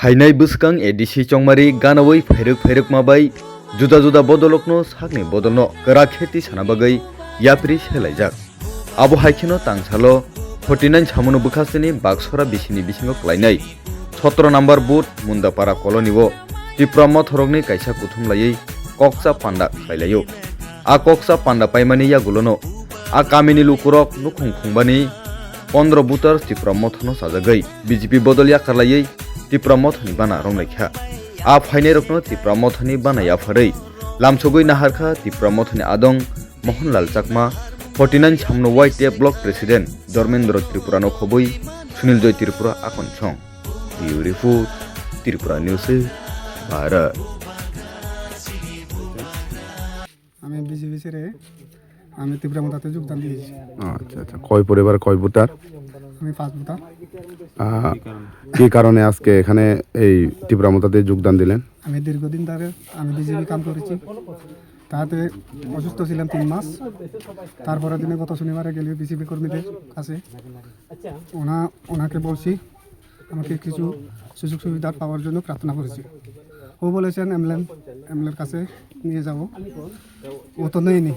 Hainai buskang edisi chongmari ganawai phairuk mabai juda bodolokno sakni bodolno kara kheti sana bagai yapri selaijak. Abo haikino tangsalo 49 samuno bukhasini baksora bisini bisingo klainai 17 number boot mundapara koloniwo tiprama thorokni kaisa kuthumlayai koksa panda khailayo. A koksa panda paimani yagulono a kamini lukurok nukhung khungbani 15 butar tiprama thono sajagai BJP bodol yakarlayai tipramothani bana romlaikha a phainai rokno tipramothani bana yafarei lamsogoi naharkha tipramothani adong Mohanlal Chakma 49 samno white block president Dharmendra Tripura no khoboi Sunil Joy Tripura akon chong Beautiful Tripura News Bharat আমি BJP ছেড়ে আমি তীব্রমতাতে যোগদান দিয়েছি। আচ্ছা আচ্ছা, কয় পরিবার কয় ভোটার? আমি 5 ভোটার। কি কারণে আজকে এখানে এই তীব্রমতাতে যোগদান দিলেন? আমি দীর্ঘদিন ধরে আমি বিজেপি কাম করেছি, তাতে অসুস্থ ছিলাম 3 মাস। তারপরের দিনে গত শনিবারে গেলে বিজেপি কর্মীদের কাছে ওনাকে বলছি আমাকে কিছু সুযোগ সুবিধা পাওয়ার জন্য প্রার্থনা করেছি। ও বলেছেন এমএলএর কাছে নিয়ে যাব, ও তো নেয়নি।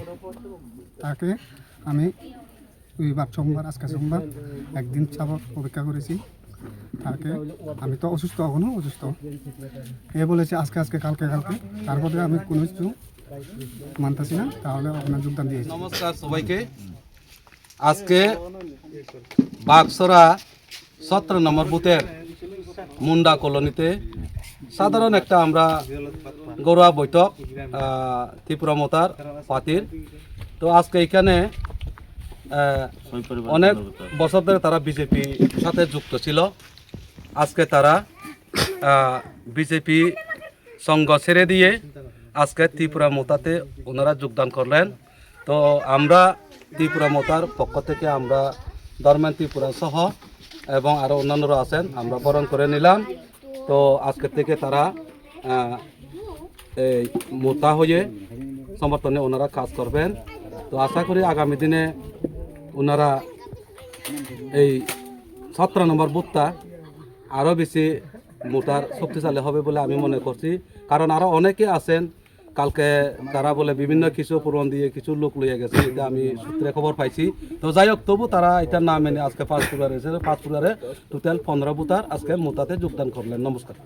তাকে আমি আজকে সোমবার একদিন অপেক্ষা করেছি। তাকে আমি তো অসুস্থ, এখনো অসুস্থ। এ বলেছে আজকে কালকে তারপরে আমি কোনো কিছু মানতেছি না, তাহলে আপনার যোগদান দিয়েছি। নমস্কার সবাইকে। আজকে বাগসরা 17 নম্বর বুথের মুন্ডা কলোনিতে সাধারণ একটা আমরা গৌরব বৈঠক ত্রিপুরামতার পার্টির। তো আজকে এখানে অনেক বছর ধরে তারা বিজেপি সাথে যুক্ত ছিল। আজকে তারা বিজেপি সঙ্গ ছেড়ে দিয়ে আজকে ত্রিপুরামতাতে ওনারা যোগদান করলেন। তো আমরা ত্রিপুরামতার পক্ষ থেকে আমরা ধর্মেন্দ্র ত্রিপুরা সহ এবং আরও অন্যান্যরা আছেন, আমরা বরণ করে নিলাম। তো আজকে থেকে তারা এই মোতা হয়ে সমর্থনে ওনারা কাজ করবেন। তো আশা করি আগামী দিনে ওনারা এই 17 নম্বর বুথটা আরও বেশি মোটার শক্তিশালী হবে বলে আমি মনে করছি। কারণ আরও অনেকে আছেন, কালকে তারা বলে বিভিন্ন কিছু পূরণ দিয়ে কিছু লোক লইয়া গেছে, এটা আমি সূত্রে খবর পাইছি। তো যাই হোক, তবু তারা এটার নাম এনে আজকে 5 পরিবারে টোটাল 15 বুথার আজকে মোতাতে যোগদান করলেন। নমস্কার।